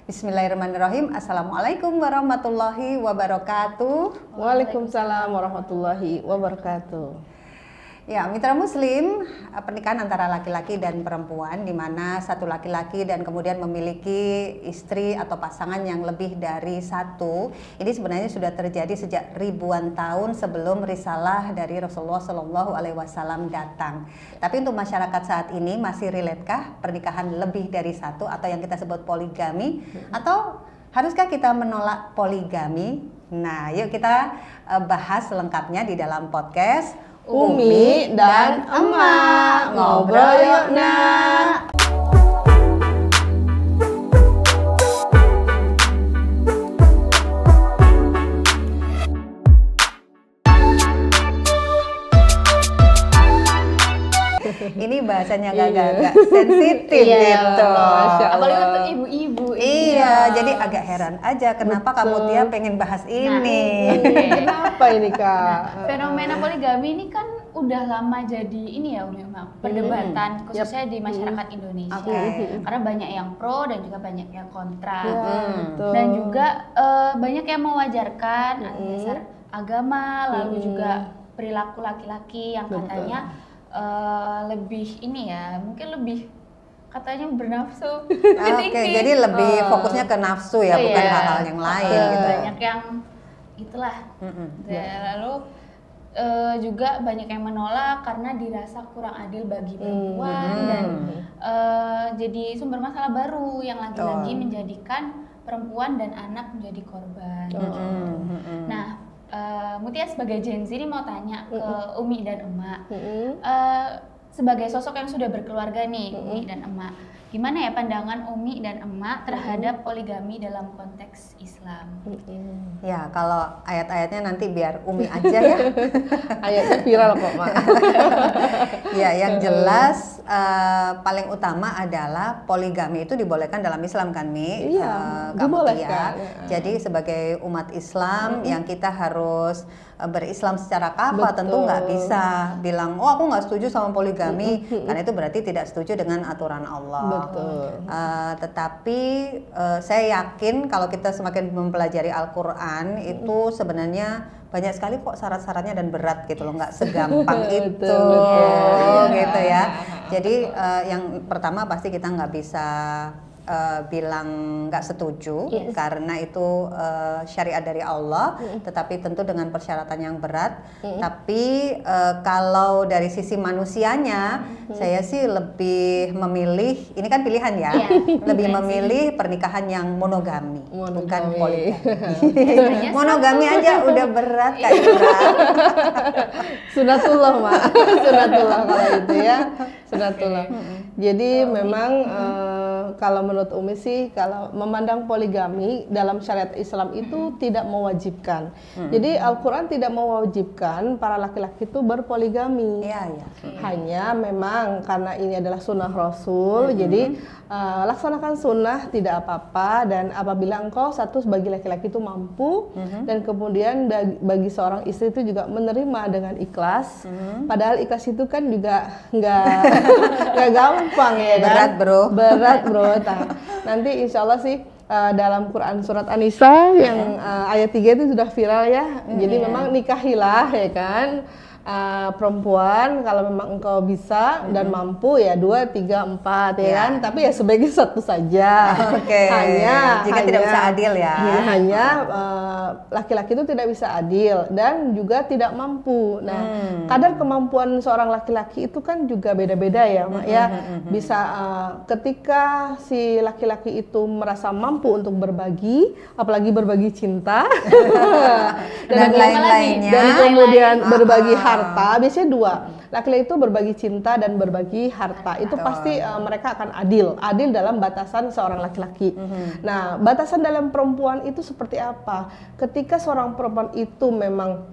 Bismillahirrahmanirrahim. Assalamualaikum warahmatullahi wabarakatuh. Waalaikumsalam warahmatullahi wabarakatuh. Ya, mitra muslim, pernikahan antara laki-laki dan perempuan di mana satu laki-laki dan kemudian memiliki istri atau pasangan yang lebih dari satu. Ini sebenarnya sudah terjadi sejak ribuan tahun sebelum risalah dari Rasulullah Shallallahu Alaihi Wasallam datang. Tapi untuk masyarakat saat ini masih relate-kah pernikahan lebih dari satu atau yang kita sebut poligami? Atau haruskah kita menolak poligami? Nah, yuk kita bahas lengkapnya di dalam podcast Umi dan Emak ngobrol yuk nak. Ini bahasanya agak-agak sensitif gitu. Apalagi untuk ibu-ibu. Iya, jadi agak heran aja kenapa kamu dia pengen bahas ini. Kenapa ini Kak? Fenomena poligami ini kan udah lama jadi ini ya perdebatan khususnya di masyarakat Indonesia. Karena banyak yang pro dan juga banyak yang kontra. Dan juga banyak yang mewajarkan dasar agama, lalu juga perilaku laki-laki yang katanya lebih ini ya, mungkin lebih katanya bernafsu. Jadi lebih fokusnya ke nafsu ya, bukan hal-hal yang lain gitu. Banyak yang itulah. Lalu juga banyak yang menolak karena dirasa kurang adil bagi perempuan dan jadi sumber masalah baru yang lagi-lagi menjadikan perempuan dan anak menjadi korban. Nah, Mutia sebagai Gen Z ini mau tanya ke Umi dan Emak, sebagai sosok yang sudah berkeluarga nih, Umi dan Emak, gimana ya pandangan Umi dan Emak terhadap poligami dalam konteks Islam? Ya, kalau ayat-ayatnya nanti biar Umi aja ya. Ayatnya viral kok Mak. Ya, yang jelas paling utama adalah poligami itu dibolehkan dalam Islam kan Mi? Iya, dibolehkan. Jadi sebagai umat Islam yang kita harus berislam secara kafah, tentu nggak bisa bilang, oh aku nggak setuju sama poligami, karena itu berarti tidak setuju dengan aturan Allah. Tetapi saya yakin kalau kita semakin mempelajari Al-Quran itu sebenarnya banyak sekali kok syarat-syaratnya dan berat gitu loh, nggak segampang itu gitu ya. Jadi yang pertama pasti kita nggak bisa bilang nggak setuju karena itu syariat dari Allah, tetapi tentu dengan persyaratan yang berat. Tapi kalau dari sisi manusianya, saya sih lebih memilih, ini kan pilihan ya, lebih memilih pernikahan yang monogami. Bukan poligami. Monogami aja udah berat Kak Ira. Sunatullah Mak, sunatullah kalau itu ya, sunatullah. Jadi memang kalau menurut Umi sih, kalau memandang poligami dalam syariat Islam itu tidak mewajibkan. Jadi Al-Quran tidak mewajibkan para laki-laki itu berpoligami. Hanya memang karena ini adalah sunnah Rasul, jadi laksanakan sunnah tidak apa-apa. Dan apabila engkau satu sebagai laki-laki itu mampu, dan kemudian bagi seorang istri itu juga menerima dengan ikhlas. Padahal ikhlas itu kan juga nggak gampang ya kan? Berat bro. Nanti insya Allah sih dalam Quran surat An-Nisa yang ayat 3 itu sudah viral ya. Jadi memang nikahilah ya kan, perempuan kalau memang engkau bisa dan mampu ya 2, 3, 4 ya kan. Tapi ya sebaiknya satu saja. Hanya tidak bisa adil ya. Hanya laki-laki itu tidak bisa adil dan juga tidak mampu. Nah, kadar kemampuan seorang laki-laki itu kan juga beda-beda ya Mak ya. Bisa ketika si laki-laki itu merasa mampu untuk berbagi, apalagi berbagi cinta dan lain-lainnya, dan kemudian berbagi harta, biasanya dua, laki-laki itu berbagi cinta dan berbagi harta, itu pasti mereka akan adil dalam batasan seorang laki-laki. Nah, batasan dalam perempuan itu seperti apa? Ketika seorang perempuan itu memang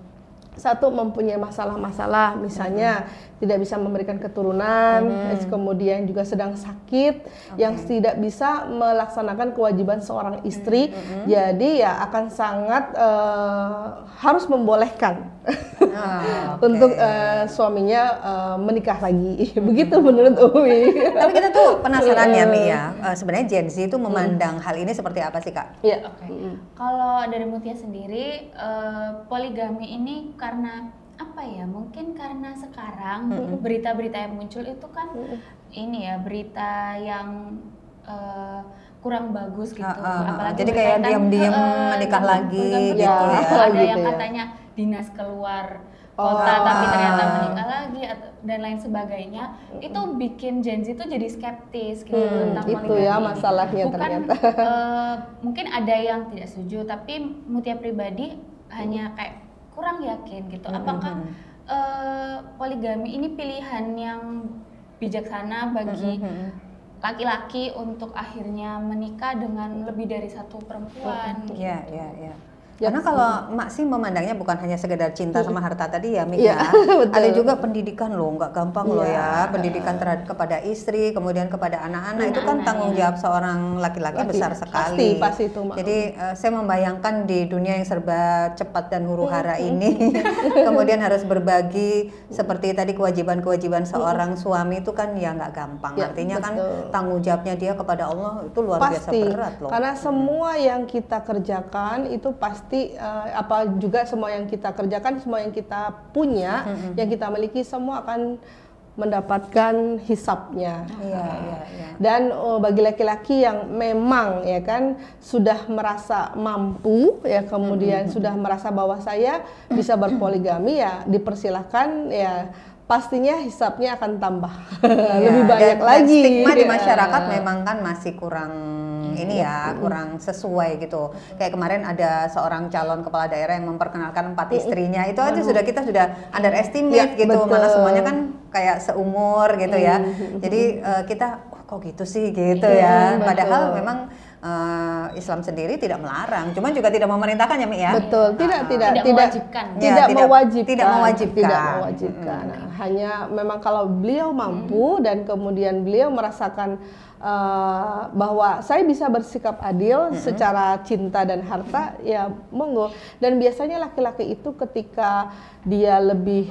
satu mempunyai masalah-masalah, misalnya tidak bisa memberikan keturunan, kemudian juga sedang sakit, yang tidak bisa melaksanakan kewajiban seorang istri, jadi ya akan sangat harus membolehkan untuk suaminya menikah lagi. Begitu menurut Umi. Tapi kita tuh penasaran ya Mi ya, sebenarnya Gen Z itu memandang hal ini seperti apa sih Kak? Iya. Kalau dari Mutia sendiri, poligami ini karena apa ya? Mungkin karena sekarang berita-berita yang muncul itu kan ini ya, berita yang kurang bagus gitu. Apalagi jadi kayak diam-diam menikah lagi gitu ya. Ada gitu yang ya. katanya dinas keluar kota tapi ternyata menikah lagi dan lain sebagainya. Itu bikin Gen Z itu jadi skeptis gitu tentang itu poligami. ya masalahnya ternyata. Mungkin ada yang tidak setuju, tapi Mutia pribadi hanya kayak kurang yakin gitu. Apakah poligami ini pilihan yang bijaksana bagi laki-laki untuk akhirnya menikah dengan lebih dari satu perempuan? Iya. Karena kalau Mak sih memandangnya bukan hanya sekedar cinta sama harta tadi ya, Mi ya. Betul. Ada juga pendidikan loh, nggak gampang loh ya. Pendidikan kepada istri, kemudian kepada anak-anak itu kan tanggung jawab seorang laki-laki besar sekali. Pasti itu, Mak. Jadi saya membayangkan di dunia yang serba cepat dan huru-hara ini, kemudian harus berbagi seperti tadi kewajiban-kewajiban seorang suami itu kan ya nggak gampang. Artinya kan tanggung jawabnya dia kepada Allah itu luar biasa berat loh. Karena semua yang kita kerjakan itu pasti apa juga semua yang kita kerjakan, semua yang kita punya, yang kita miliki semua akan mendapatkan hisapnya. Dan bagi laki-laki yang memang ya kan sudah merasa mampu ya, kemudian sudah merasa bahwa saya bisa berpoligami, ya dipersilahkan, ya pastinya hisapnya akan tambah lebih banyak lagi. Stigma di masyarakat memang kan masih kurang ini ya, kurang sesuai gitu. Kayak kemarin ada seorang calon kepala daerah yang memperkenalkan 4 istrinya. Itu aja kita sudah underestimate gitu. Betul. Mana semuanya kan kayak seumur gitu ya. Jadi kita kok gitu sih gitu ya. Padahal memang Islam sendiri tidak melarang, cuman juga tidak memerintahkan ya Mi ya. Betul, tidak mewajibkan. Tidak mewajibkan. Nah, hanya memang kalau beliau mampu dan kemudian beliau merasakan bahwa saya bisa bersikap adil secara cinta dan harta, ya monggo. Dan biasanya laki-laki itu ketika dia lebih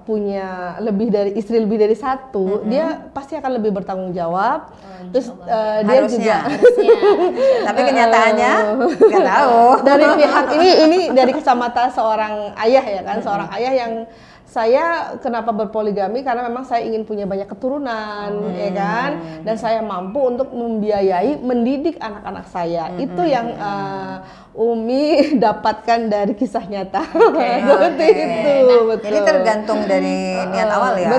punya lebih dari satu, dia pasti akan lebih bertanggung jawab. Terus dia harusnya. juga tapi kenyataannya nggak tahu. Dari pihak ini dari kacamata seorang ayah ya kan, seorang ayah yang saya kenapa berpoligami karena memang saya ingin punya banyak keturunan ya kan, dan saya mampu untuk membiayai mendidik anak-anak saya. Itu yang Umi dapatkan dari kisah nyata. Seperti itu. Betul. Jadi tergantung dari niat awal ya.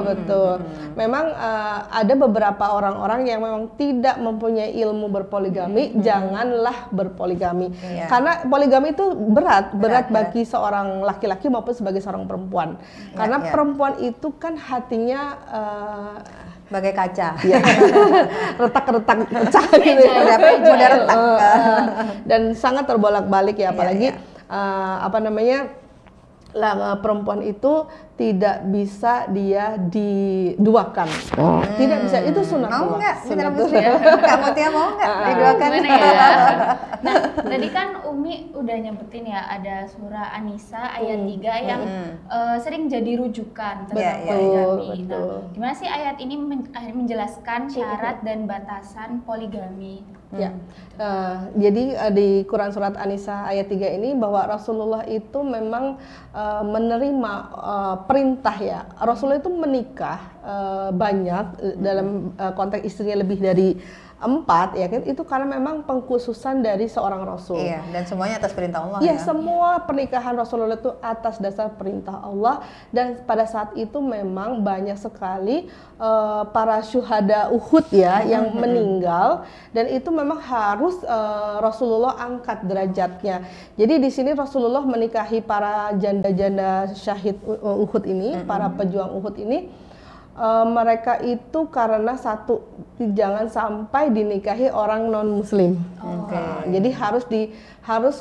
Betul. Memang ada beberapa orang-orang yang memang tidak mempunyai ilmu berpoligami, janganlah berpoligami. Karena poligami itu berat bagi seorang laki-laki maupun sebagai seorang perempuan. Karena perempuan itu kan hatinya bagai kaca, retak-retak pecah gitu, mudah retak, dan sangat terbolak-balik ya, apalagi apa namanya, perempuan itu tidak bisa dia diduakan, tidak bisa, itu sunatullah. Mau nggak? Kak Mutia mau nggak diduakan? Ya? Nah, tadi kan Umi udah nyebutin ya, ada surah An-Nisa ayat 3 yang sering jadi rujukan tentang poligami. Nah, gimana sih ayat ini menjelaskan syarat dan batasan poligami? Ya, jadi di Quran surat An-Nisa ayat 3 ini bahwa Rasulullah itu memang menerima perintah ya. Rasulullah itu menikah banyak dalam konteks istrinya lebih dari 4 ya kan, itu karena memang pengkhususan dari seorang Rasul. Iya, dan semuanya atas perintah Allah ya. Semua pernikahan Rasulullah itu atas dasar perintah Allah, dan pada saat itu memang banyak sekali para syuhada Uhud ya yang meninggal, dan itu memang harus Rasulullah angkat derajatnya. Jadi di sini Rasulullah menikahi para janda-janda syahid Uhud ini, para pejuang Uhud ini. Mereka itu karena satu, jangan sampai dinikahi orang non muslim. Jadi harus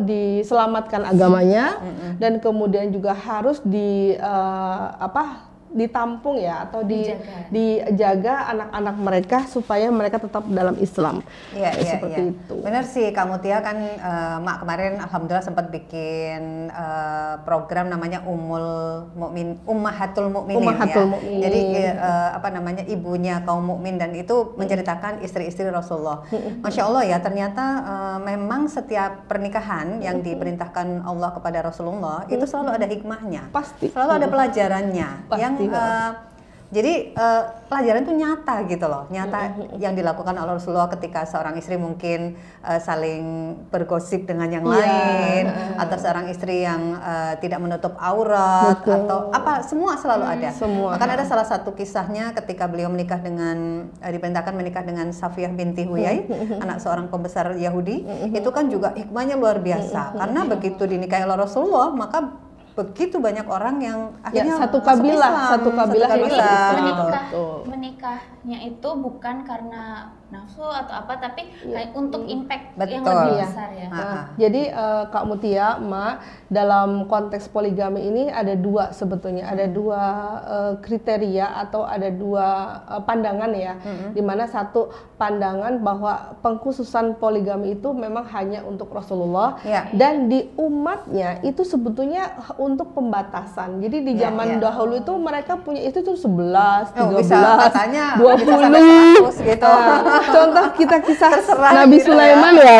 diselamatkan agamanya, dan kemudian juga harus ditampung ya, atau dijaga anak-anak mereka supaya mereka tetap dalam Islam. Seperti itu. Benar sih, Kak Mutia kan Mak kemarin alhamdulillah sempat bikin program namanya Ummahatul Mukminin ya. Jadi apa namanya, ibunya kaum mukmin, dan itu menceritakan istri-istri Rasulullah. Masya Allah ya, ternyata memang setiap pernikahan yang diperintahkan Allah kepada Rasulullah itu selalu ada hikmahnya. Pasti. Selalu ada pelajarannya. Pasti. Yang jadi pelajaran itu nyata gitu loh, nyata yang dilakukan oleh Rasulullah ketika seorang istri mungkin saling bergosip dengan yang lain, atau seorang istri yang tidak menutup aurat, atau apa, semua selalu ada. Bahkan ada salah satu kisahnya ketika beliau menikah dengan diperintahkan menikah dengan Safiyah binti Huyai, anak seorang pembesar Yahudi, itu kan juga hikmahnya luar biasa, karena begitu dinikahi oleh Rasulullah maka begitu banyak orang yang akhirnya satu kabilah menikahnya itu bukan karena nafsu atau apa, tapi untuk impact yang Betul. lebih besar ya. Jadi Kak Mutia, dalam konteks poligami ini ada dua sebetulnya, ada dua kriteria atau ada dua pandangan ya, dimana satu pandangan bahwa pengkhususan poligami itu memang hanya untuk Rasulullah, dan di umatnya itu sebetulnya untuk pembatasan. Jadi di zaman dahulu itu mereka punya itu tuh 11, 13, 20 gitu. Contoh kita kisah Nabi Sulaiman ya,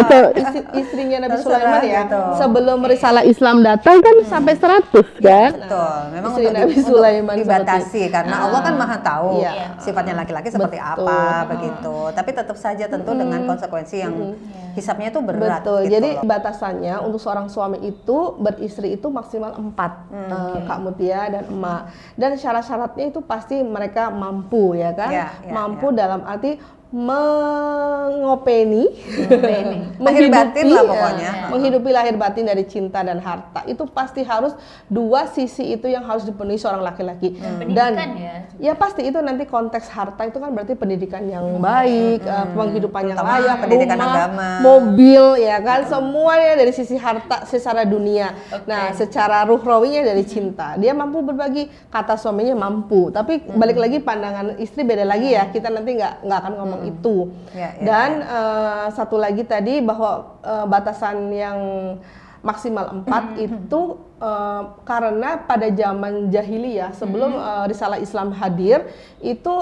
istrinya Nabi Sulaiman ya, gitu. sebelum risalah Islam datang kan sampai 100 kan. Betul. Memang istri Nabi Sulaiman dibatasi karena Allah kan Maha tahu sifatnya laki-laki seperti apa begitu. Tapi tetap saja tentu dengan konsekuensi yang hisapnya itu berat. Betul. Gitu jadi loh. batasannya untuk seorang suami itu beristri itu maksimal 4, Kak Mutia dan Emak. Dan syarat-syaratnya itu pasti mereka mampu ya kan, mampu dalam arti mengopeni, lahir batin lah pokoknya, menghidupi lahir batin dari cinta dan harta. Itu pasti harus dua sisi itu yang harus dipenuhi seorang laki-laki. Dan ya pasti itu nanti konteks harta itu kan berarti pendidikan yang baik, penghidupan yang layak, pendidikan rumah, agama, mobil ya kan, semuanya dari sisi harta secara dunia. Nah, secara ruhrawinya dari cinta. Dia mampu berbagi, kata suaminya mampu. Tapi balik lagi pandangan istri beda lagi ya. Kita nanti nggak akan ngomong itu. Dan satu lagi tadi bahwa batasan yang maksimal 4 itu karena pada zaman jahiliyah sebelum risalah Islam hadir itu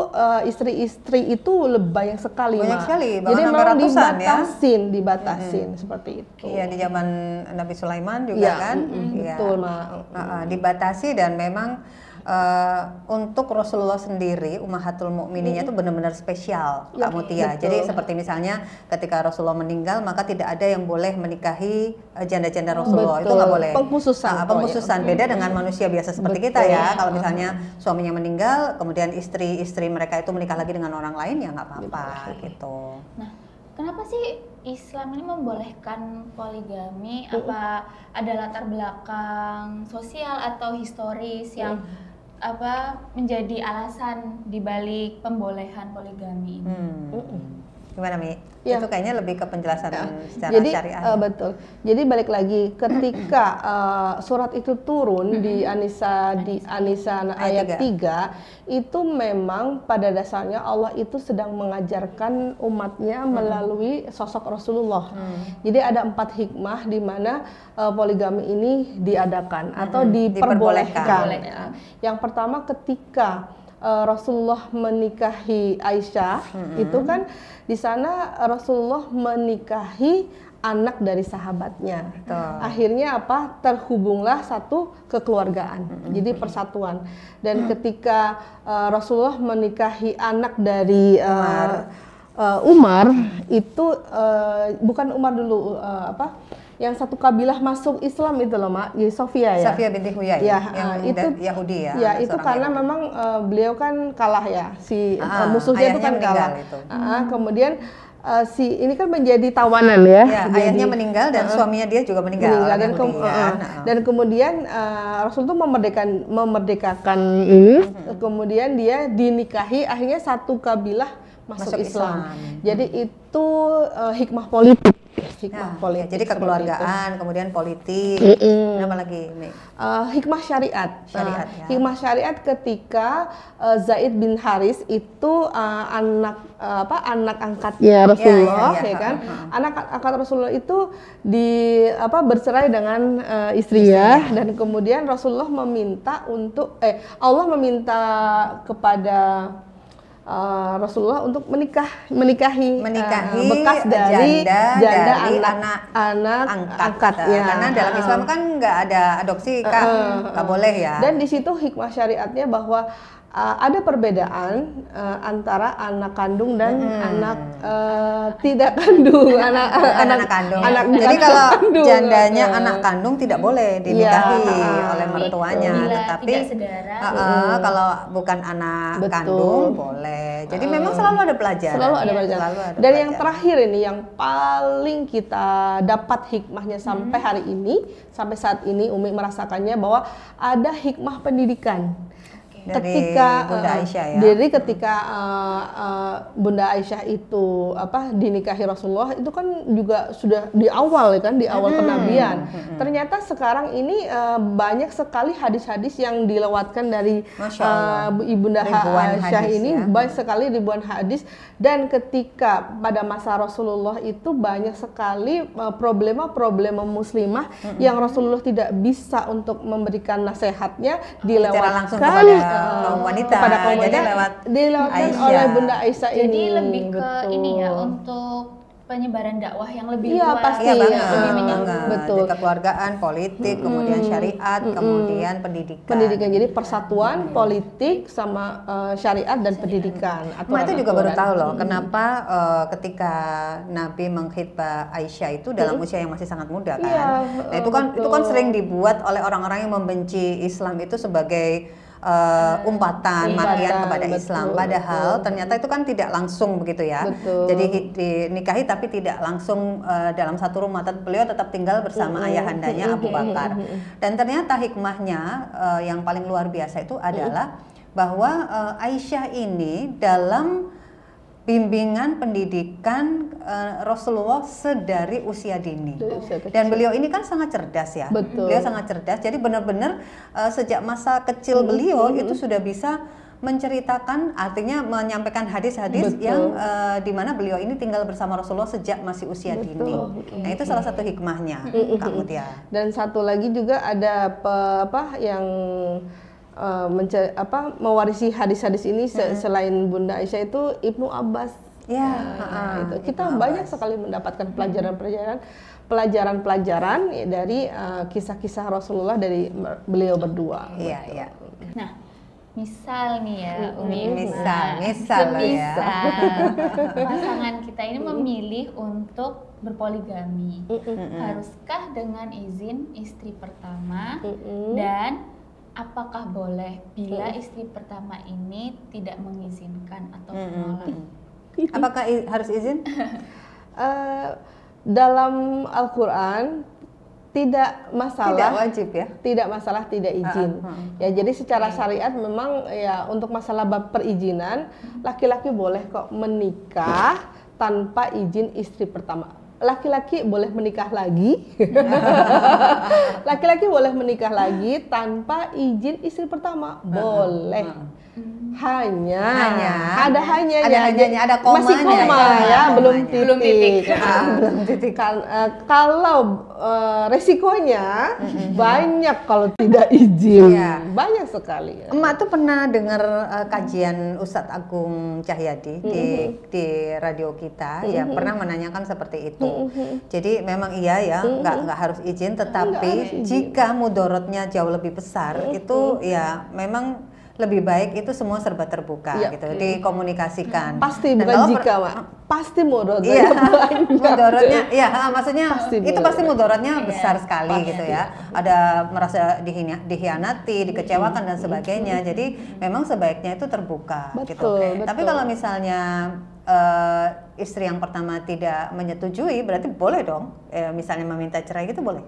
istri-istri itu banyak sekali. Banyak sekali, jadi memang dibatasin seperti itu. Iya, di zaman Nabi Sulaiman juga kan. Betul, dibatasi, dan memang untuk Rasulullah sendiri Ummahatul Mukmininnya itu benar-benar spesial, Kak Mutia. Jadi seperti misalnya ketika Rasulullah meninggal maka tidak ada yang boleh menikahi janda-janda Rasulullah. Itu nggak boleh. Pengkhususan beda dengan manusia biasa seperti kita ya. Kalau misalnya suaminya meninggal kemudian istri-istri mereka itu menikah lagi dengan orang lain, ya nggak apa-apa gitu. Nah, kenapa sih Islam ini membolehkan poligami? Apa ada latar belakang sosial atau historis yang menjadi alasan dibalik pembolehan poligami ini? Gimana Mi? Itu kayaknya lebih ke penjelasan secara syariah. Betul. Jadi balik lagi ketika surat itu turun di An-Nisa ayat 3 itu memang pada dasarnya Allah itu sedang mengajarkan umatnya melalui sosok Rasulullah. Jadi ada 4 hikmah di mana poligami ini diadakan atau diperbolehkan. Yang pertama ketika Rasulullah menikahi Aisyah, itu kan di sana Rasulullah menikahi anak dari sahabatnya. Akhirnya terhubunglah satu kekeluargaan, jadi persatuan. Dan ketika Rasulullah menikahi anak dari Umar itu bukan Umar dulu, yang satu kabilah masuk Islam itu loh, Mak, Sofia ya. Sofia binti Huyai, yang itu Yahudi ya. Ya, itu karena Yahudi. Memang beliau kan kalah ya, musuhnya itu kan kalah. Kemudian ini kan menjadi tawanan ya. Ayahnya meninggal dan suaminya dia juga meninggal dan kemudian Rasul itu memerdekakan ini, kemudian dia dinikahi, akhirnya satu kabilah masuk Islam. Jadi itu hikmah politik. Jadi kekeluargaan, kemudian politik, apa lagi? Hikmah syariat. Syariat, ya. Hikmah syariat ketika Zaid bin Haris itu anak angkatnya Rasulullah, ya kan? Anak angkat Rasulullah itu bercerai dengan istrinya, dan kemudian Rasulullah meminta Allah meminta kepada Rasulullah untuk menikahi bekas dari janda anak angkatnya. Karena dalam Islam kan nggak ada adopsi, Kak, nggak boleh ya. Dan di situ hikmah syariatnya bahwa ada perbedaan antara anak kandung dan anak tidak kandung, anak kandung. Jadi kalau jandanya anak kandung tidak boleh dinikahi oleh mertuanya, tetapi kalau bukan anak kandung boleh. Jadi memang selalu ada pelajaran. Selalu ada pelajaran. Dan yang terakhir ini yang paling kita dapat hikmahnya sampai hari ini, sampai saat ini Umi merasakannya bahwa ada hikmah pendidikan. Ketika Bunda Aisyah ya. Jadi ketika Bunda Aisyah itu dinikahi Rasulullah, itu kan juga sudah di awal kan, di awal kenabian. Ternyata sekarang ini banyak sekali hadis-hadis yang dilewatkan dari Ibunda Aisyah ini, banyak sekali ribuan hadis. Dan ketika pada masa Rasulullah itu banyak sekali problema muslimah yang Rasulullah tidak bisa untuk memberikan nasihatnya, dilewatkan kaum wanita, kepada kaum wanita, jadi dilewatkan oleh Bunda Aisyah ini. Jadi lebih ke ini ya, untuk penyebaran dakwah yang lebih luas. Pasti, lebih menyambung. Betul. Kekeluargaan, politik, kemudian syariat, kemudian pendidikan. Jadi persatuan politik sama syariat dan pendidikan. Itu juga baru tahu loh, kenapa ketika Nabi mengkhitbah Aisyah itu dalam usia yang masih sangat muda kan. Nah, itu kan sering dibuat oleh orang-orang yang membenci Islam itu sebagai umpatan makian kepada Islam. Padahal ternyata itu kan tidak langsung begitu ya. Jadi dinikahi tapi tidak langsung dalam satu rumah. Beliau tetap tinggal bersama ayahandanya Abu Bakar. Dan ternyata hikmahnya yang paling luar biasa itu adalah bahwa Aisyah ini dalam bimbingan pendidikan Rasulullah sedari usia dini. Dan beliau ini kan sangat cerdas ya. Beliau sangat cerdas. Jadi benar-benar sejak masa kecil beliau itu sudah bisa menceritakan, artinya menyampaikan hadis-hadis yang dimana beliau ini tinggal bersama Rasulullah sejak masih usia dini. Nah, itu salah satu hikmahnya, Kak Mutia. Dan satu lagi juga ada yang mewarisi hadis-hadis ini selain Bunda Aisyah itu Ibnu Abbas. Itu kita banyak sekali mendapatkan pelajaran-pelajaran dari kisah-kisah Rasulullah dari beliau berdua. Nah, misal nih ya, Umi, misal ya. Pasangan kita ini memilih untuk berpoligami. Haruskah dengan izin istri pertama? Dan apakah boleh bila istri pertama ini tidak mengizinkan atau menolak? Apakah harus izin? Dalam Al-Quran tidak masalah. Tidak wajib ya? Tidak masalah tidak izin. Ya, jadi secara syariat memang ya untuk masalah bab perizinan, laki-laki boleh kok menikah tanpa izin istri pertama. Laki-laki boleh menikah lagi. Laki-laki boleh menikah lagi tanpa izin istri pertama. Boleh. Hanya ada komanya, masih koma ya, belum titik. Belum titik. Kalau resikonya banyak kalau tidak izin, banyak sekali. Emak tuh pernah dengar kajian Ustadz Agung Cahyadi di radio kita, ya pernah menanyakan seperti itu. Jadi memang iya ya, nggak harus izin, tetapi jika mudorotnya jauh lebih besar, itu ya memang lebih baik itu semua serba terbuka gitu, dikomunikasikan. Pasti bukan jika, Mak. Pasti mudorotnya banyak. Mudorotnya, maksudnya pasti itu pasti mudorotnya besar sekali gitu ya. Ada merasa dikhianati, dikecewakan dan sebagainya. Jadi memang sebaiknya itu terbuka gitu. Tapi kalau misalnya istri yang pertama tidak menyetujui, berarti boleh dong. Misalnya meminta cerai gitu boleh.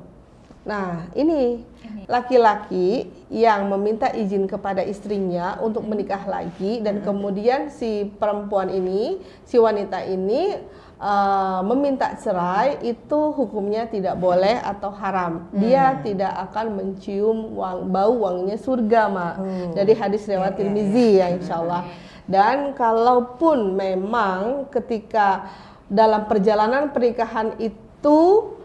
Nah, ini laki-laki yang meminta izin kepada istrinya untuk menikah lagi dan kemudian si perempuan ini, si wanita ini meminta cerai, itu hukumnya tidak boleh atau haram. Dia tidak akan mencium bau wanginya surga, Mak. Dari hadis riwayat Tirmizi ya, insyaallah. Dan kalaupun memang ketika dalam perjalanan pernikahan itu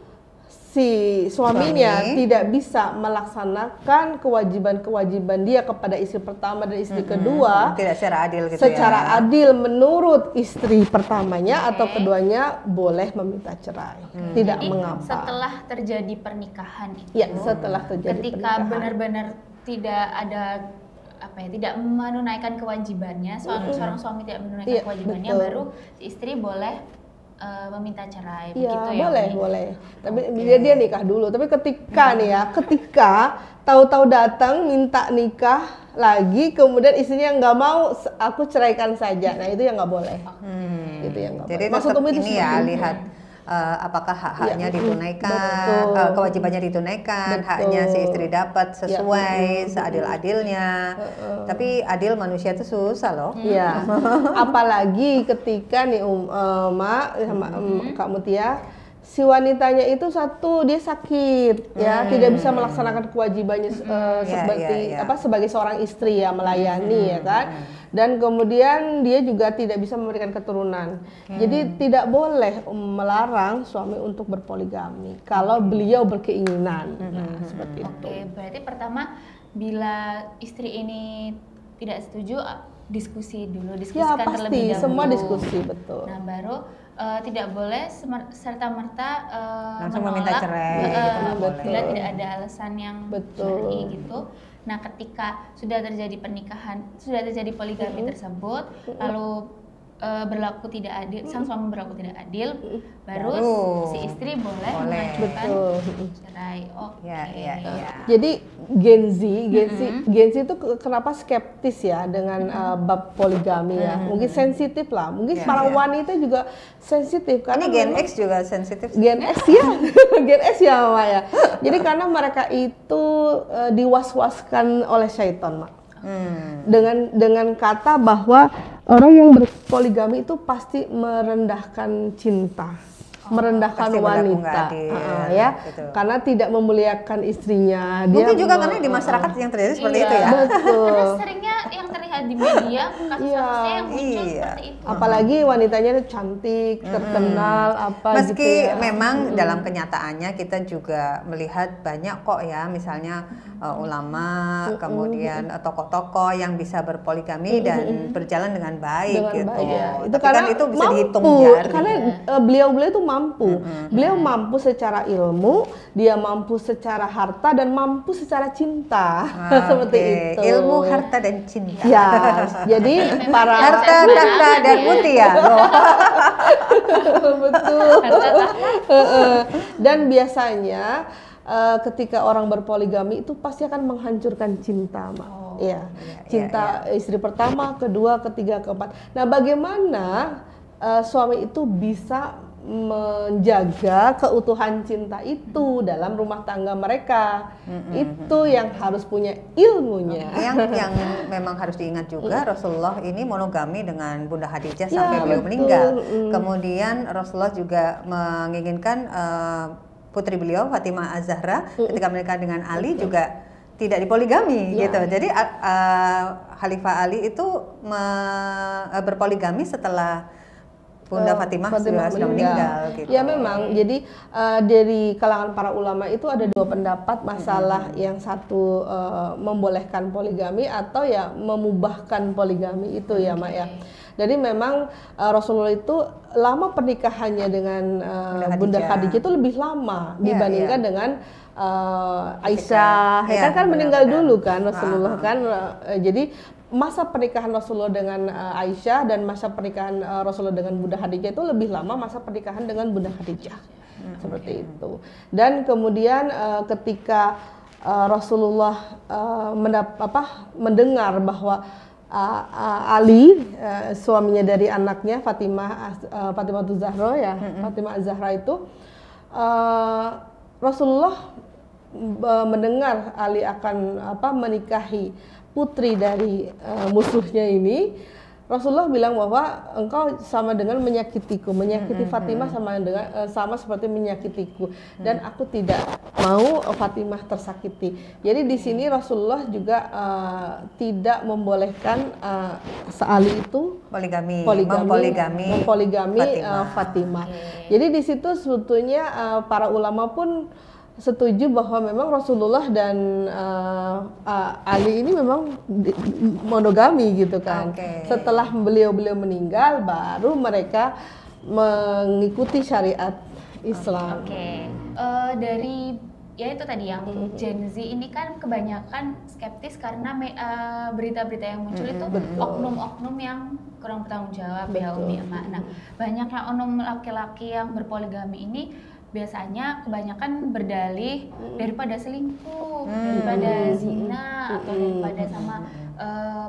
si suaminya tidak bisa melaksanakan kewajiban-kewajiban dia kepada istri pertama dan istri kedua tidak secara adil gitu secara adil menurut istri pertamanya atau keduanya, boleh meminta cerai. Tidak Jadi, mengapa. setelah terjadi pernikahan itu, Ya, setelah terjadi ketika pernikahan. benar-benar tidak ada tidak menunaikan kewajibannya, seorang suami tidak menunaikan kewajibannya, betul. baru si istri boleh meminta cerai, Iya, begitu ya? boleh, boleh. Tapi dia nikah dulu. Tapi ketika nih ya, ketika tahu-tahu datang minta nikah lagi, kemudian istrinya nggak mau, aku ceraikan saja. Nah, itu yang nggak boleh. Itu yang nggak Jadi boleh. Maksud tetap itu ini ya, lihat apakah hak-haknya ditunaikan, kewajibannya ditunaikan, haknya si istri dapat sesuai seadil-adilnya. Tapi adil manusia itu susah loh. Iya. Apalagi ketika nih Mak sama Kak Mutia, si wanitanya itu dia sakit ya, tidak bisa melaksanakan kewajibannya seperti sebagai seorang istri ya, melayani ya kan. Dan kemudian dia juga tidak bisa memberikan keturunan. Jadi tidak boleh melarang suami untuk berpoligami kalau beliau berkeinginan. Seperti itu. Berarti pertama, bila istri ini tidak setuju, diskusikan pasti, terlebih dahulu. Semua diskusi, betul. Nah, baru tidak boleh serta-merta langsung menolak meminta cerai, bila tidak ada alasan yang syar'i gitu. Nah, ketika sudah terjadi pernikahan, sudah terjadi poligami tersebut, lalu berlaku tidak adil, sang suami berlaku tidak adil, baru si istri boleh mengajukan cerai. Jadi Gen Z itu kenapa skeptis ya dengan bab poligami ya? Mungkin sensitif lah. Mungkin para wanita juga sensitif karena ini Gen X juga sensitif. Gen X ya, Gen X ya, Mak ya. Jadi karena mereka itu diwaswaskan oleh syaitan, Mak. Dengan kata bahwa orang yang berpoligami itu pasti merendahkan cinta, merendahkan wanita, ya, gitu. Karena tidak memuliakan istrinya. Mungkin juga karena di masyarakat yang terjadi seperti itu ya. Betul. Karena seringnya yang terlihat di media kasus-kasusnya yang muncul seperti itu. Apalagi wanitanya cantik, terkenal, Meski gitu ya. memang dalam kenyataannya kita juga melihat banyak kok ya, misalnya ulama, kemudian tokoh-tokoh yang bisa berpoligami dan berjalan dengan baik gitu. Itu tapi karena kan itu bisa dihitung mampu, jari. karena beliau itu mampu. Beliau mampu secara ilmu, dia mampu secara harta dan mampu secara cinta. Seperti itu. Ilmu, harta dan cinta. Ya, jadi para harta, tahta dan mutia. Betul. Dan biasanya ketika orang berpoligami itu pasti akan menghancurkan cinta, Mak. Cinta istri pertama, kedua, ketiga, keempat. Nah, bagaimana suami itu bisa menjaga keutuhan cinta itu dalam rumah tangga mereka? Itu yang harus punya ilmunya. Yang memang harus diingat juga, Rasulullah ini monogami dengan Bunda Khadijah sampai beliau meninggal. Kemudian Rasulullah juga menginginkan putri beliau Fatimah Az-Zahra ketika menikah dengan Ali juga tidak dipoligami gitu. Jadi Khalifah Ali itu berpoligami setelah Bunda Fatimah sudah meninggal gitu. Ya memang, jadi dari kalangan para ulama itu ada dua pendapat masalah, yang satu membolehkan poligami atau ya memubahkan poligami itu ya, Mak ya. Jadi memang Rasulullah itu lama pernikahannya dengan Bunda Khadijah itu lebih lama dibandingkan dengan Aisyah. Kan meninggal dulu kan Rasulullah kan. Jadi masa pernikahan Rasulullah dengan Aisyah dan masa pernikahan Rasulullah dengan Bunda Khadijah itu lebih lama masa pernikahan dengan Bunda Khadijah. Seperti itu. Dan kemudian ketika Rasulullah mendengar bahwa Ali, suaminya dari anaknya Fatimah Az-Zahra ya, Fatimah Az-Zahra itu, Rasulullah mendengar Ali akan menikahi putri dari musuhnya ini, Rasulullah bilang bahwa engkau sama dengan menyakitiku, menyakiti Fatimah sama seperti menyakitiku, dan aku tidak mau Fatimah tersakiti. Jadi di sini Rasulullah juga tidak membolehkan Ali itu mempoligami Fatimah. Jadi di situ sebetulnya para ulama pun setuju bahwa memang Rasulullah dan Ali ini memang monogami gitu kan. Setelah beliau meninggal, baru mereka mengikuti syariat Islam. Dari ya itu tadi yang Gen Z ini kan kebanyakan skeptis karena berita-berita yang muncul itu oknum-oknum yang kurang bertanggung jawab ya Umi Emak. Nah, banyaknya oknum laki-laki yang berpoligami ini biasanya kebanyakan berdalih daripada selingkuh, daripada zina, atau daripada sama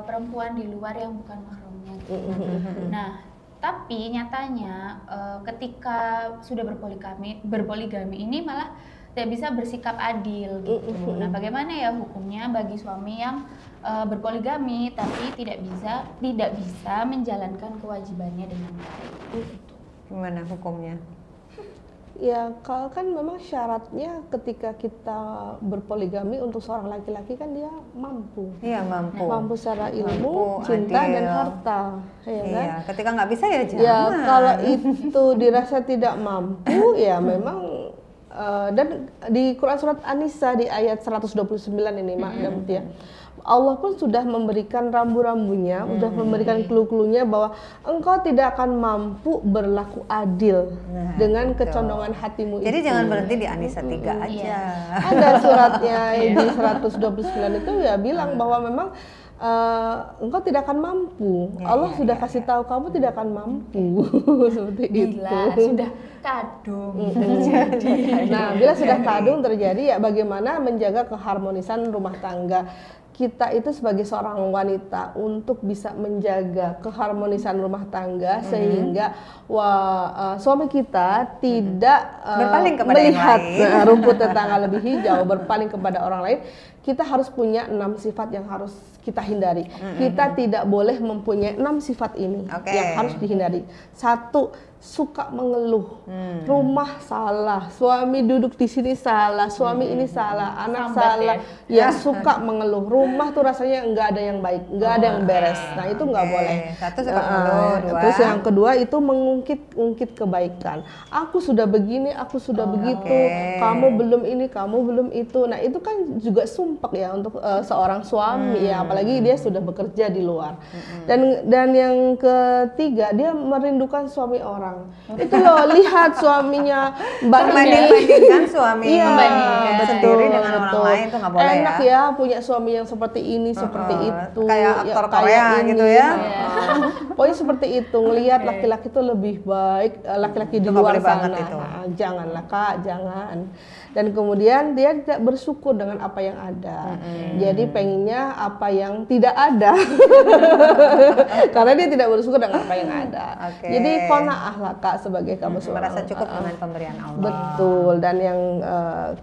perempuan di luar yang bukan mahramnya gitu. Nah, tapi nyatanya ketika sudah berpoligami ini malah tidak bisa bersikap adil gitu. Nah, bagaimana ya hukumnya bagi suami yang berpoligami tapi tidak bisa menjalankan kewajibannya dengan baik? Gimana hukumnya? Ya, kalau kan memang syaratnya ketika kita berpoligami untuk seorang laki-laki kan dia mampu. Iya, mampu. Mampu secara ilmu, cinta, adil, dan harta. Ya, kan? Ketika nggak bisa ya jangan. Ya, kalau itu dirasa tidak mampu, ya memang dan di Quran surat An-Nisa di ayat 129 ini, Mak dan Mutia, Allah pun sudah memberikan rambu-rambunya, sudah memberikan clue-cluenya bahwa engkau tidak akan mampu berlaku adil dengan kecondongan hatimu. Jadi jangan berhenti di An-Nisa 3 aja. Ada suratnya di 129 itu ya bilang bahwa memang engkau tidak akan mampu. Allah sudah kasih tahu kamu tidak akan mampu. Seperti itu. Sudah kadung terjadi. Nah, bila sudah kadung terjadi, ya bagaimana menjaga keharmonisan rumah tangga. Kita itu sebagai seorang wanita untuk bisa menjaga keharmonisan rumah tangga sehingga suami kita tidak melihat rumput tetangga lebih hijau, berpaling kepada orang lain. Kita harus punya 6 sifat yang harus kita hindari. Kita tidak boleh mempunyai 6 sifat ini yang harus dihindari. 1, suka mengeluh. Rumah salah, suami duduk di sini salah, suami ini salah, anak salah. Ya, suka mengeluh. Rumah tuh rasanya nggak ada yang baik, nggak ada yang beres. Nah, itu nggak boleh. 1, suka mengeluh. 2. Terus yang kedua itu mengungkit kebaikan. Aku sudah begini, aku sudah begitu. Kamu belum ini, kamu belum itu. Nah, itu kan juga sumpek ya untuk seorang suami ya, apalagi dia sudah bekerja di luar. Dan yang ketiga, dia merindukan suami orang. Itu loh, lihat suaminya membanding-bandingkan suami sendiri dengan orang lain tuh nggak boleh. Enak ya punya suami yang seperti ini, seperti itu, kayak aktor Korea gitu ya. Pokoknya seperti itu, ngelihat laki-laki itu lebih baik, laki-laki di luar sana. Janganlah Kak, jangan. Dan kemudian dia tidak bersyukur dengan apa yang ada. Jadi pengennya apa yang tidak ada. Karena dia tidak bersyukur dengan apa yang ada. Jadi qanaah lah Kak sebagai kamu seorang. Merasa cukup dengan pemberian Allah. Betul. Dan yang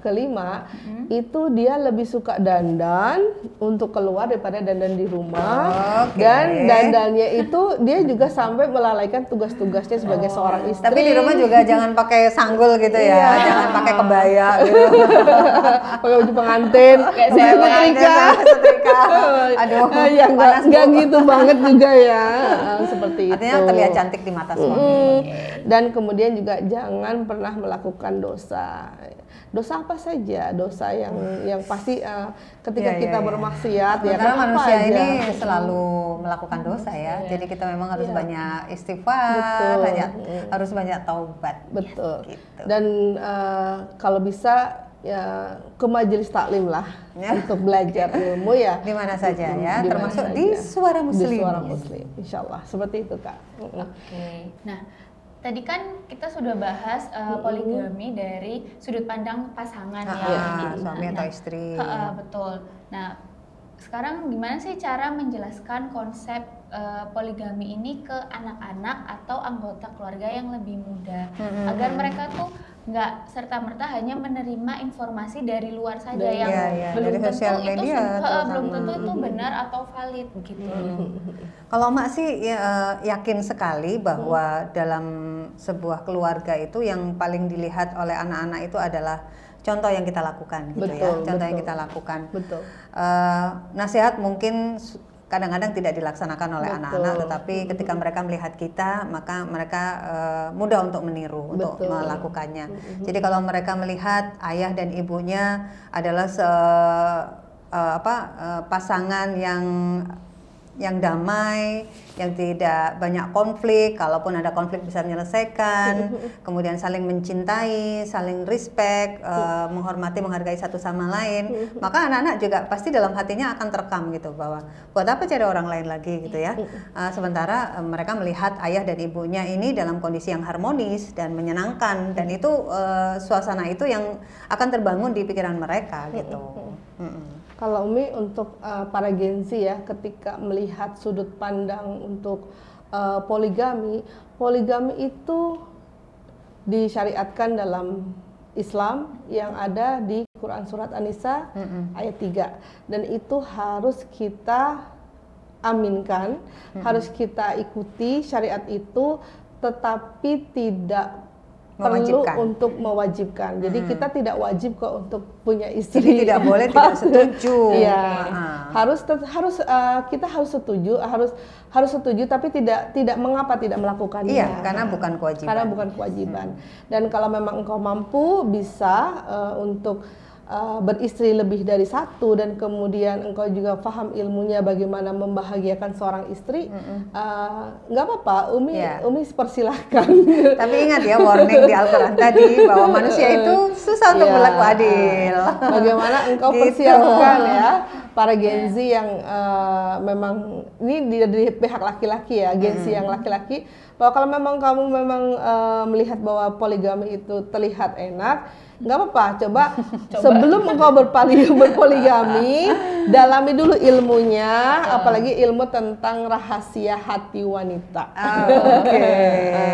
kelima, itu dia lebih suka dandan untuk keluar daripada dandan di rumah. Dan dandannya itu dia juga sampai melalaikan tugas-tugasnya sebagai seorang istri. Tapi di rumah juga jangan pakai sanggul gitu ya. Jangan pakai kebaya gitu. Pakai baju pengantin, setrika. Aduh, ya nggak gitu banget juga ya. Seperti itu. Artinya terlihat cantik di mata suami. Dan kemudian juga jangan pernah melakukan dosa. Dosa apa saja, dosa yang pasti ketika kita bermaksiat ya. Karena manusia ini selalu melakukan dosa ya. Jadi kita memang harus banyak istighfar, harus banyak taubat. Betul. Gitu. Dan kalau bisa ya ke majelis taklim lah untuk belajar ilmu ya. Di mana saja ya, termasuk di Suara Muslim. Di Suara Muslim, insyaallah. Seperti itu Kak. Nah, tadi kan kita sudah bahas poligami dari sudut pandang pasangan ya, suami atau istri. Betul. Nah, sekarang gimana sih cara menjelaskan konsep poligami ini ke anak-anak atau anggota keluarga yang lebih muda agar mereka tuh nggak serta-merta hanya menerima informasi dari luar saja yang belum dari tentu sosial itu media belum tentu itu benar atau valid gitu. Kalau Mak sih yakin sekali bahwa dalam sebuah keluarga itu yang paling dilihat oleh anak-anak itu adalah contoh yang kita lakukan gitu ya, contoh yang kita lakukan. Betul. Nasihat mungkin kadang-kadang tidak dilaksanakan oleh anak-anak, tetapi ketika mereka melihat kita, maka mereka mudah untuk meniru, untuk melakukannya. Jadi kalau mereka melihat ayah dan ibunya adalah pasangan yang damai, yang tidak banyak konflik, kalaupun ada konflik bisa menyelesaikan, kemudian saling mencintai, saling respect, menghormati, menghargai satu sama lain, maka anak-anak juga pasti dalam hatinya akan terekam gitu, bahwa buat apa cari orang lain lagi gitu ya. Sementara mereka melihat ayah dan ibunya ini dalam kondisi yang harmonis dan menyenangkan, dan itu suasana itu yang akan terbangun di pikiran mereka gitu. Kalau Umi untuk para Gen Z ya, ketika melihat sudut pandang untuk poligami itu disyariatkan dalam Islam yang ada di Quran Surat An-Nisa ayat 3, dan itu harus kita aminkan, harus kita ikuti syariat itu, tetapi tidak perlu untuk mewajibkan. Jadi kita tidak wajib kok untuk punya istri. Jadi tidak boleh tidak setuju. Iya. Kita harus setuju, tapi tidak mengapa tidak melakukannya. Iya, karena bukan kewajiban. Karena bukan kewajiban. Dan kalau memang engkau mampu bisa untuk beristri lebih dari satu, dan kemudian engkau juga paham ilmunya bagaimana membahagiakan seorang istri, nggak apa-apa, Umi persilahkan. Tapi ingat ya warning di Al-Quran tadi bahwa manusia itu susah untuk berlaku adil. Bagaimana engkau persiapkan ya para Gen Z yang memang ini dari pihak laki-laki ya, Gen Z yang laki-laki, bahwa kalau memang kamu melihat bahwa poligami itu terlihat enak, nggak apa-apa, coba sebelum engkau berpoligami, dalami dulu ilmunya, apalagi ilmu tentang rahasia hati wanita.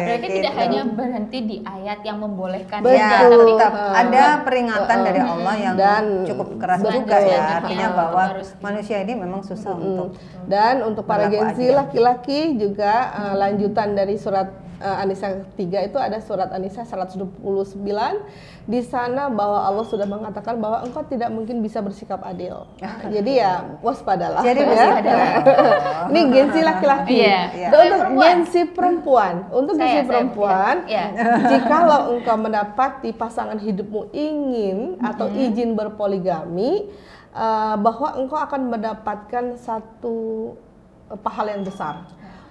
Berarti tidak hanya berhenti di ayat yang membolehkan, ya, tapi ada peringatan dari Allah yang cukup keras juga ya, artinya bahwa manusia ini memang susah untuk. Dan untuk para Gen Z laki-laki juga lanjutan dari surat An-Nisa 3 itu ada surat An-Nisa 129, di sana bahwa Allah sudah mengatakan bahwa engkau tidak mungkin bisa bersikap adil. Jadi ya waspadalah. Jadi waspadalah. Ini Gen Z laki-laki. Untuk Gen Z perempuan, jikalau engkau mendapati pasangan hidupmu ingin atau izin berpoligami, bahwa engkau akan mendapatkan satu pahala yang besar.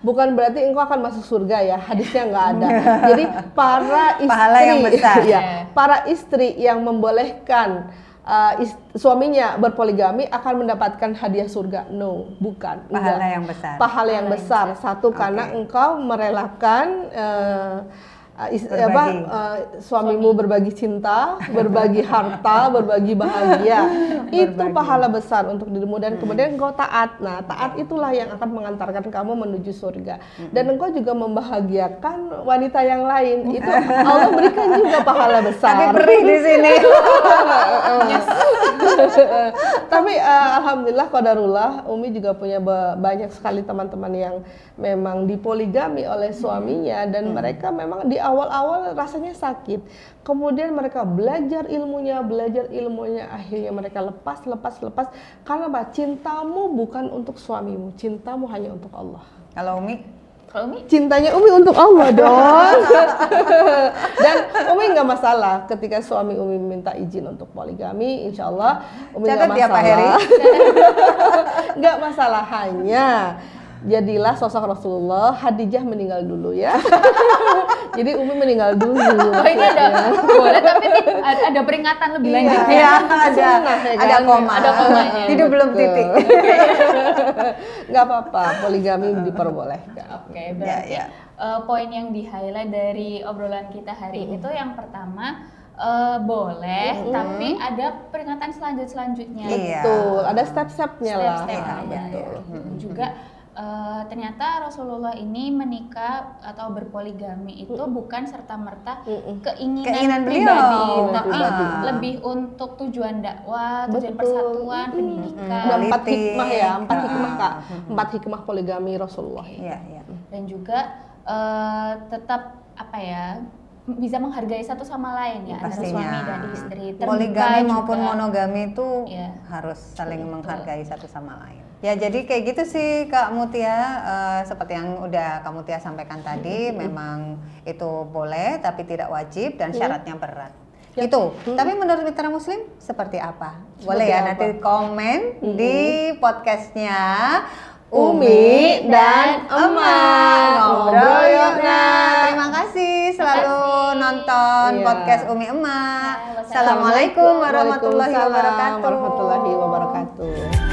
Bukan berarti engkau akan masuk surga ya, hadisnya nggak ada. Jadi para istri, pahala yang besar. Para istri yang membolehkan suaminya berpoligami akan mendapatkan hadiah surga. No, bukan. Pahala yang besar. Pahala yang besar. Satu, karena engkau merelakan suamimu berbagi cinta, berbagi harta, berbagi bahagia. Itu pahala besar untuk dirimu, dan kemudian engkau taat. Nah, taat itulah yang akan mengantarkan kamu menuju surga. Dan engkau juga membahagiakan wanita yang lain. Itu Allah berikan juga pahala besar. Tapi perih di sini. Tapi alhamdulillah qadarullah, Umi juga punya banyak sekali teman-teman yang memang dipoligami oleh suaminya, dan mereka memang di awal-awal rasanya sakit. Kemudian mereka belajar ilmunya, akhirnya mereka lepas. Karena apa? Cintamu bukan untuk suamimu, cintamu hanya untuk Allah. Kalau Umi? Cintanya Umi untuk Allah dong. Dan Umi nggak masalah ketika suami Umi minta izin untuk poligami, insya Allah Umi nggak masalah. Nggak masalah, hanya jadilah sosok Rasulullah. Hadijah meninggal dulu ya. Jadi Umi meninggal dulu. Ini ada boleh, tapi ada peringatan lebih lanjut ya. Ada komanya. Hidup belum titik. Nggak apa-apa, poligami diperbolehkan. Oke, berarti poin yang di-highlight dari obrolan kita hari ini tuh yang pertama, boleh, tapi ada peringatan selanjutnya. Betul, ada step-stepnya lah. Juga ternyata Rasulullah ini menikah atau berpoligami itu bukan serta-merta keinginan beliau, pribadi, tapi pribadi. lebih untuk tujuan dakwah, tujuan persatuan, pendidikan. Ada 4 Politik. hikmah ya, 4 hikmah Kak. Ah. 4 hikmah poligami Rasulullah. Iya, iya. Dan juga tetap apa ya, bisa menghargai satu sama lain ya, antara Pastinya. suami dan istri. Terbuka Poligami maupun juga. monogami itu Iya. harus saling menghargai satu sama lain. Ya jadi kayak gitu sih Kak Mutia, seperti yang udah Kak Mutia sampaikan tadi, memang itu boleh tapi tidak wajib dan syaratnya berat. Ya. Itu. Tapi menurut mitra muslim seperti apa? Boleh Seperti ya apa? nanti komen di podcastnya Umi dan Emak Ngobrol Yuk. Nak. Terima kasih selalu nonton Iya. podcast Umi Emak. Ya, Assalamualaikum warahmatullahi Waalaikumsalam wabarakatuh. warahmatullahi wabarakatuh.